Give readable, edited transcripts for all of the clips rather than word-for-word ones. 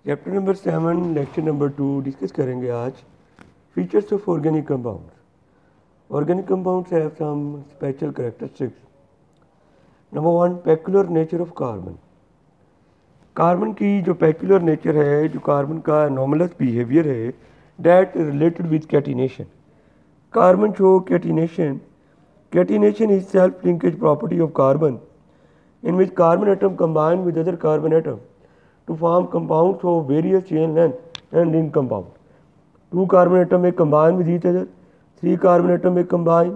Chapter number 7 lecture number 2 discuss करेंगे आज features of organic compounds. Organic compounds have some special characteristics. Number 1, peculiar nature of carbon. Carbon की जो peculiar nature है, जो carbon का anomalous behaviour है, that related with catenation. Carbon show catenation. Catenation is self linkage property of carbon in which carbon atom combine with other carbon atom to form compounds of various chain length and ring compound. 2 carbon atom may combine with each other, 3 carbon atom may combine,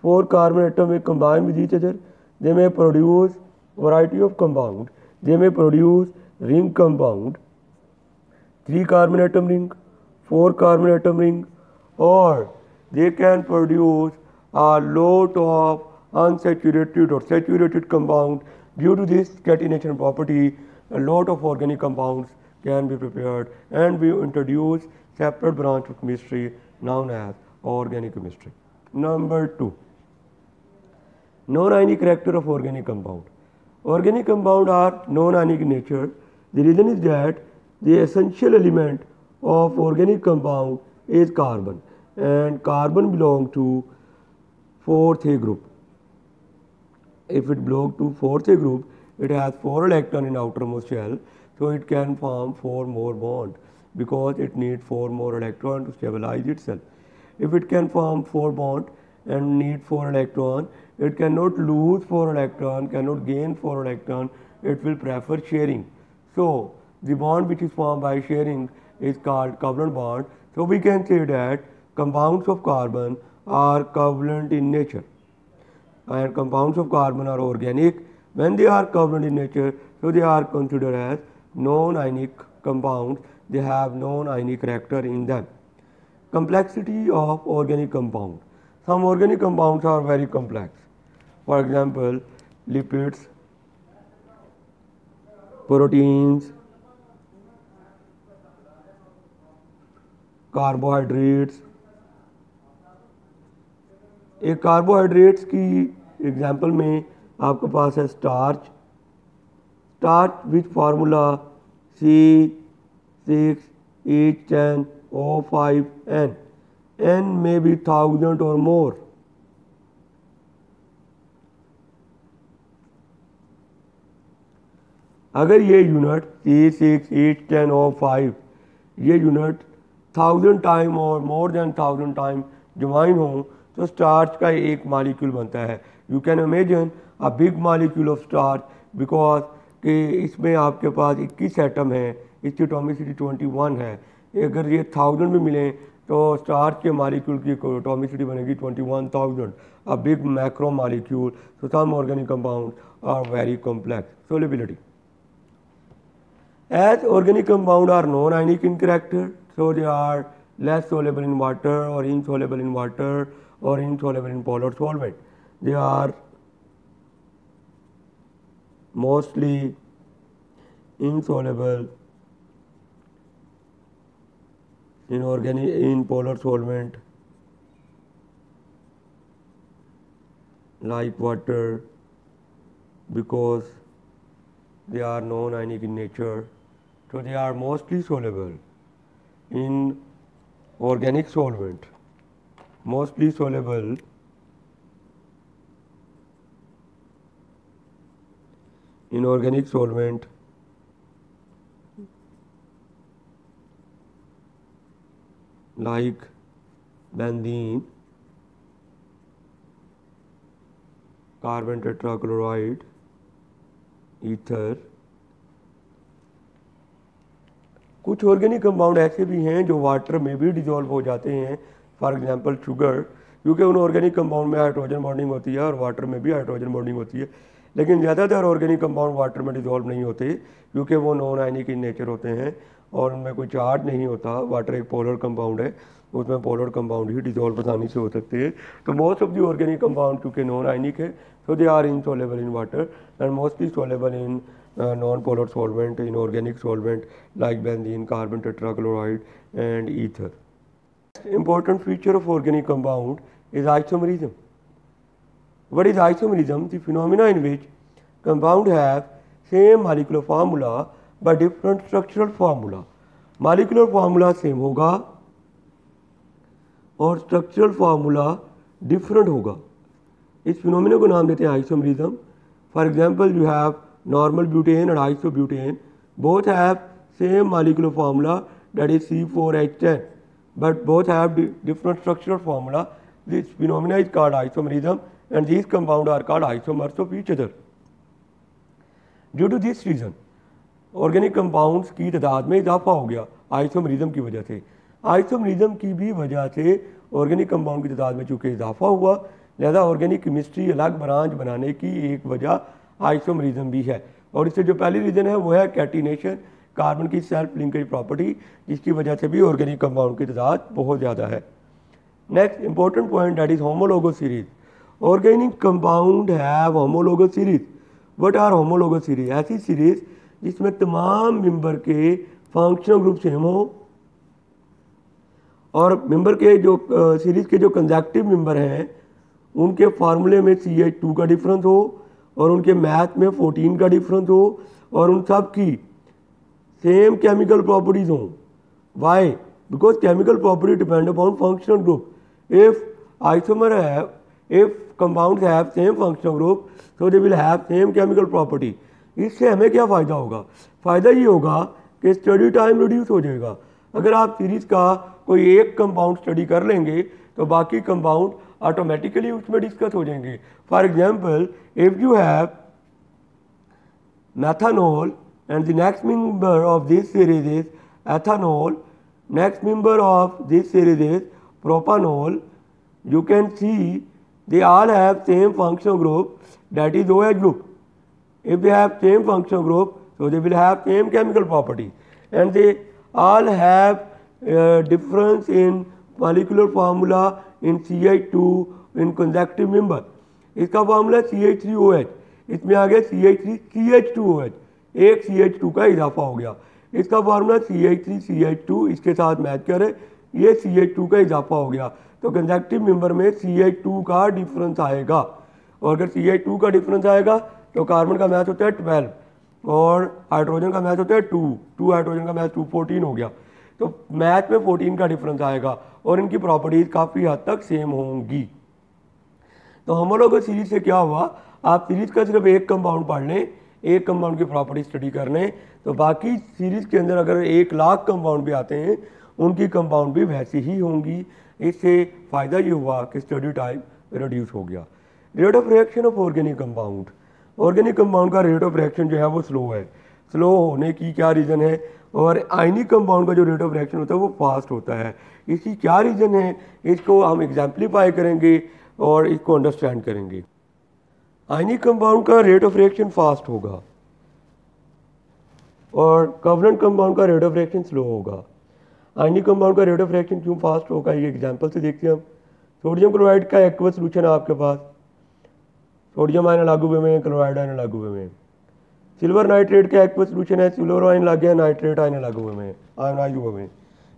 4 carbon atom may combine with each other. They may produce variety of compound. They may produce ring compound, 3 carbon atom ring, 4 carbon atom ring, or they can produce a lot of unsaturated or saturated compound. Due to this catenation property, a lot of organic compounds can be prepared, and we introduce separate branch of chemistry known as organic chemistry. Number 2, non-ionic character of organic compound. Organic compound are non-ionic in nature. The reason is that the essential element of organic compound is carbon, and carbon belong to 4th A group. If it belongs to 4th A group, it has 4 electrons in outermost shell, so it can form 4 more bonds because it needs 4 more electrons to stabilize itself. If it can form 4 bonds and need 4 electrons, it cannot lose 4 electrons, cannot gain 4 electrons, it will prefer sharing. So the bond which is formed by sharing is called covalent bond. So we can say that compounds of carbon are covalent in nature, and compounds of carbon are organic. When they are covalent in nature, so they are considered as non-ionic compounds. They have non-ionic character in them. Complexity of organic compound. Some organic compounds are very complex. For example, lipids, proteins, carbohydrates. एक carbohydrates की example में आपके पास है starch. Starch which formula C6H10O5N. N may be 1000 or more. अगर ये unit C6H10O5 ये unit 1000 time और more than 1000 time join हो तो स्टार्च का एक मालिक्यूल बनता है. You can imagine a big molecule of starch because कि इसमें आपके पास 21 एटम है, इसकी एटॉमिसिटी 21 है. अगर ये 1000 में मिलें तो स्टार्च के मालिक्यूल की एटॉमिसिटी बनेगी 21,000. A big macro molecule. So some organic compound are very complex. Solubility. As organic compounds are non-ionic in character, so they are less soluble in water or insoluble in water or insoluble in polar solvent. They are mostly insoluble in polar solvent like water because they are non-ionic in nature. So they are mostly soluble in organic solvent, mostly soluble in organic solvent like benzene, carbon tetrachloride, ether. कुछ organic compound ऐसे भी हैं जो water में भी dissolve हो जाते हैं. फॉर एग्जांपल शुगर, क्योंकि उन ऑर्गेनिक कंपाउंड में हाइड्रोजन बॉन्डिंग होती है और वाटर में भी हाइड्रोजन बॉन्डिंग होती है. लेकिन ज़्यादातर ऑर्गेनिक कंपाउंड वाटर में डिजोल्व नहीं होते क्योंकि वो नॉन आयनिक इन नेचर होते हैं और उनमें कोई चार्ज नहीं होता. वाटर एक पोलर कंपाउंड है, उसमें पोलर कंपाउंड ही डिजोल्व आसानी से हो सकते हैं. तो most of the organic compound क्योंकि नॉन आयनिक है, so they are insoluble in water and mostly soluble in non-polar solvent, in organic solvent like benzene, carbon tetrachloride and ether. Important feature of organic compound is isomerism. What is isomerism? The phenomena in which compound have same molecular formula by different structural formula. Molecular formula same होगा और structural formula different होगा। इस phenomena को नाम देते हैं isomerism. For example you have normal butane and isobutane, both have same molecular formula, that is C4H10, but both have different structural formula. This phenomena is called isomerism and these compounds are called isomers of each other. Due to this reason organic compounds की तादाद में इजाफा हो गया isomerism की वजह से। Isomerism की भी वजह से ऑर्गेनिक कंपाउंड की तादाद में चूँकि इजाफा हुआ, लिहाजा ऑर्गेनिक केमिस्ट्री अलग ब्रांच बनाने की एक वजह आइसोमरिज्म भी है। और इससे जो पहली रीज़न है वो है कैटिनेशन, कार्बन की सेल्फ लिंकेज प्रॉपर्टी, जिसकी वजह से भी ऑर्गेनिक कंपाउंड की तादाद बहुत ज़्यादा है। Next important point that is homologous series. Organic compound have homologous series. What are homologous series? ऐसी सीरीज जिसमें तमाम मेंबर के फंक्शनल ग्रुप सेम हो और मेंबर के जो सीरीज के जो कंजक्टिव मेंबर हैं उनके फार्मूले में CH2 का डिफरेंस हो और उनके मैथ में 14 का डिफरेंस हो और उन सब की सेम केमिकल प्रॉपर्टीज हों। Why? Because chemical property depend upon functional group. if compounds have same functional group, so they will have same chemical property. इससे हमें क्या फ़ायदा होगा? फ़ायदा ये होगा कि स्टडी टाइम रिड्यूस हो जाएगा। अगर आप सीरीज़ का कोई एक कंपाउंड स्टडी कर लेंगे तो बाकी कंपाउंड ऑटोमेटिकली उसमें डिस्कस हो जाएंगे। For example, if you have methanol and the next member of this series is ethanol, next member of this series is propanol, you can see they all have same functional group, that is OH group. If they have same functional group, so they will have same chemical property, and they all have difference in molecular formula, in CH2, in conjunctive member. इसका formula CH3OH, इसमें आ गया CH3CH2OH, एक CH2 का इजाफा हो गया। इसका formula CH3CH2, इसके साथ मैच करे, ये CH2 का इजाफा हो गया, तो कंजक्टिव मेंबर में CH2 का डिफरेंस आएगा। और अगर CH2 का डिफरेंस आएगा तो कार्बन का मैच होता है 12 और हाइड्रोजन का मैच होता है 2 हाइड्रोजन का मैच 2, 14 हो गया। तो मैच में 14 का डिफरेंस आएगा और इनकी प्रॉपर्टीज काफ़ी हद तक सेम होंगी। तो होमोलोगस सीरीज से क्या हुआ? आप सीरीज का सिर्फ एक कंपाउंड पढ़ लें, एक कंपाउंड की प्रॉपर्टी स्टडी कर लें, तो बाकी सीरीज के अंदर अगर 1 लाख कंपाउंड भी आते हैं उनकी कंपाउंड भी वैसी ही होंगी। इससे फ़ायदा ये हुआ कि स्टडी टाइम रिड्यूस हो गया। Rate of reaction of organic compound. Organic compound का रेट ऑफ रिएक्शन जो है वो स्लो है। स्लो होने की क्या रीज़न है? और आयनिक कंपाउंड का जो रेट ऑफ रिएक्शन होता है वो फास्ट होता है। इसकी क्या रीज़न है? इसको हम एग्जाम्पलीफाई करेंगे और इसको अंडरस्टैंड करेंगे। आयनिक कंपाउंड का रेट ऑफ रिएक्शन फास्ट होगा और कोवलेंट कंपाउंड का रेट ऑफ रिएक्शन स्लो होगा। आयनिक कंपाउंड का रेट ऑफ रिएक्शन क्यों फास्ट होगा, ये एग्जांपल से देखते हैं हम। सोडियम क्लोराइड का एक्वस सोल्यूशन है आपके पास, सोडियम आयन लागू हुए में, क्लोराइड आयन लागू हुए में। सिल्वर नाइट्रेट का एक्वस सोल्यूशन है, सिल्वर आयन लग गया, नाइट्रेट आयन लागू हुए में, आयनाइज हुए में।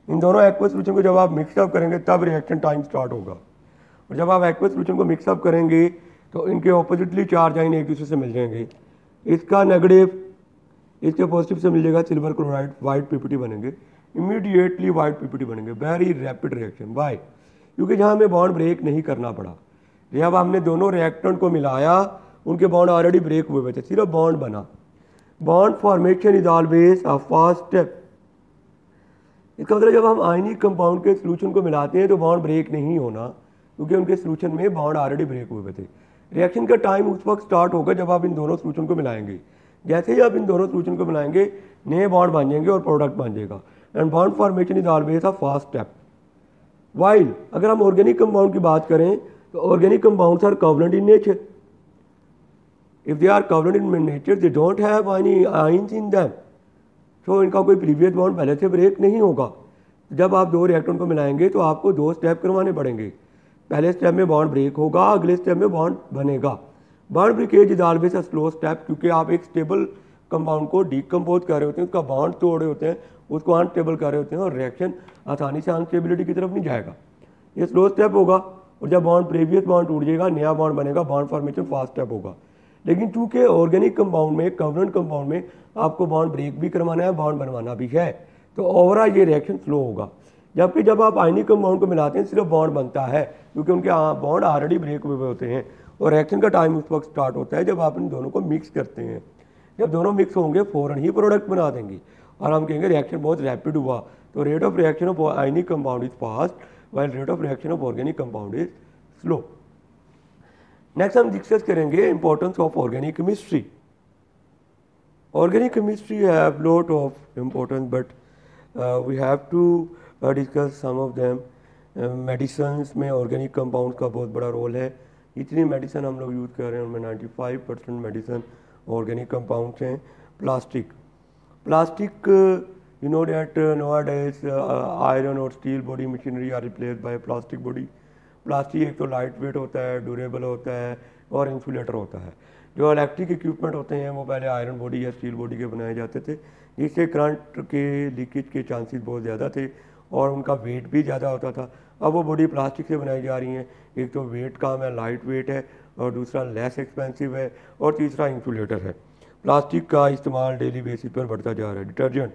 इन दोनों एक्वस सोल्यूशन को जब आप मिक्सअप करेंगे तब रिएक्शन टाइम स्टार्ट होगा। और जब आप एक्वस सोल्यूशन को मिक्सअप करेंगे तो इनके ऑपोजिटली चार्ज आयन एक दूसरे से मिल जाएंगे। इसका नेगेटिव इसके पॉजिटिव से मिल जाएगा, सिल्वर क्लोराइड, वाइट पीपीटी बनेंगे, इमीडिएटली वाइट पीपीटी बनेंगे। Very rapid reaction. वाई? क्योंकि जहाँ हमें बॉन्ड ब्रेक नहीं करना पड़ा। जब हमने दोनों रिएक्टेंट को मिलाया उनके बॉन्ड ऑलरेडी ब्रेक हुए थे, सिर्फ बॉन्ड बना। Bond formation is always a first step. इसका मतलब जब हम आयनिक कंपाउंड के सोल्यूशन को मिलाते हैं तो बॉन्ड ब्रेक नहीं होना, क्योंकि उनके सोल्यूशन में बॉन्ड ऑलरेडी ब्रेक हुए थे। रिएक्शन का टाइम उस वक्त स्टार्ट होगा जब आप इन दोनों सोल्यूशन को मिलाएंगे। जैसे ही आप इन दोनों सोल्यूशन को मिलाएंगे नए बॉन्ड बन जाएंगे और प्रोडक्ट बन जाएगा। And bond formation is always a fast step. While अगर हम ऑर्गेनिक कंपाउंड की बात करें तो organic compounds are covalent in nature. If they are covalent in nature they don't have any ions in them, तो इनका कोई प्रीवियस बॉन्ड पहले से ब्रेक नहीं होगा। जब आप दो रिएक्टेंट को मिलाएंगे तो आपको 2 स्टेप करवाने पड़ेंगे। पहले स्टेप में बॉन्ड ब्रेक होगा, अगले स्टेप में बॉन्ड बनेगा। Bond breakage is always a slow step, क्योंकि आप एक स्टेबल कंपाउंड को डिकम्पोज कर रहे होते हैं, उसका बॉन्ड तोड़ रहे होते हैं, उसको अनस्टेबल कर रहे होते हैं और रिएक्शन आसानी से अनस्टेबिलिटी की तरफ नहीं जाएगा। ये स्लो स्टेप होगा और जब बॉन्ड प्रीवियस बॉन्ड टूट जाएगा नया बॉन्ड बनेगा, बॉन्ड फॉर्मेशन फास्ट स्टेप होगा। लेकिन चूंकि ऑर्गेनिक कंपाउंड में, कोवलेंट कंपाउंड में आपको बॉन्ड ब्रेक भी करवाना है, बॉन्ड बनवाना भी है, तो ओवरऑल ये रिएक्शन स्लो होगा। जबकि जब आप आयनिक कंपाउंड को मिलाते हैं सिर्फ बॉन्ड बनता है, क्योंकि उनके बॉन्ड ऑलरेडी ब्रेक हुए होते हैं, और रिएक्शन का टाइम उस वक्त स्टार्ट होता है जब आप इन दोनों को मिक्स करते हैं। जब दोनों मिक्स होंगे फ़ौरन ही प्रोडक्ट बना देंगे और हम कहेंगे रिएक्शन बहुत रैपिड हुआ। तो rate of reaction of ionic compound is fast while rate of reaction of organic compound is slow. Next हम डिस्कस करेंगे importance of organic chemistry. Organic chemistry have lot of importance but we have to discuss some of them. Medicines में organic compound का बहुत बड़ा role है। इतनी medicine हम लोग यूज़ कर रहे हैं उनमें 95% मेडिसिन ऑर्गेनिक कंपाउंड्स हैं। Plastic you know that nowadays iron और steel body machinery are replace by plastic body. Plastic एक तो लाइट वेट होता है, ड्यूरेबल होता है और इंसुलेटर होता है। जो इलेक्ट्रिक इक्विपमेंट होते हैं वो पहले आयरन बॉडी या स्टील बॉडी के बनाए जाते थे, जिससे करंट के लीकेज के चांसेस बहुत ज़्यादा थे और उनका वेट भी ज़्यादा होता था। अब वो बॉडी प्लास्टिक से बनाई जा रही हैं। एक तो वेट कम है, लाइट वेट है, और दूसरा लेस एक्सपेंसिव है, और तीसरा इंसुलेटर है। प्लास्टिक का इस्तेमाल डेली बेसिस पर बढ़ता जा रहा है। डिटर्जेंट,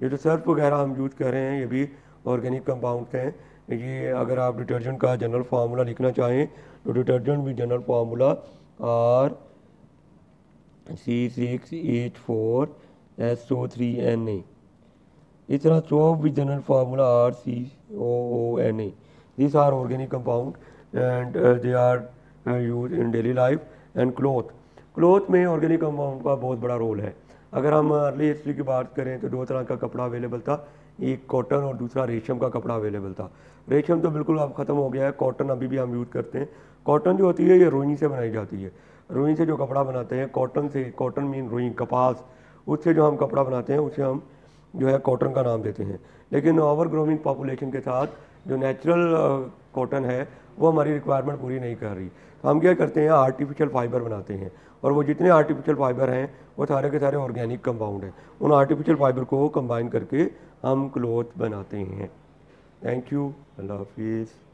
ये जो सर्फ वगैरह हम यूज़ कर रहे हैं ये भी ऑर्गेनिक कंपाउंड्स हैं। ये अगर आप डिटर्जेंट का जनरल फार्मूला लिखना चाहें तो डिटर्जेंट भी जनरल फार्मूला RC6H4SO3Na। इस तरह सोप भी general formula RCOONA। These are organic compound and they are used in daily life। and cloth में ऑर्गेनिक कंपाउंड का बहुत बड़ा रोल है। अगर हम अर्ली हिस्ट्री की बात करें तो दो तरह का कपड़ा अवेलेबल था, एक कॉटन और दूसरा रेशम का कपड़ा अवेलेबल था। रेशम तो बिल्कुल अब ख़त्म हो गया है, कॉटन अभी भी हम यूज़ करते हैं। कॉटन जो होती है ये रुई से बनाई जाती है। रुई से जो कपड़ा बनाते हैं, कॉटन मीन रुई, कपास, उससे जो हम कपड़ा बनाते हैं उसे हम जो है कॉटन का नाम देते हैं। लेकिन ओवर ग्रोइंग पॉपुलेशन के साथ जो नेचुरल कॉटन है वो हमारी रिक्वायरमेंट पूरी नहीं कर रही, तो हम क्या करते हैं आर्टिफिशियल फाइबर बनाते हैं, और वो जितने आर्टिफिशियल फाइबर हैं वो सारे के सारे ऑर्गेनिक कंपाउंड हैं। उन आर्टिफिशियल फाइबर को कंबाइन करके हम क्लॉथ बनाते हैं। थैंक यू, अल्लाह हाफिज़।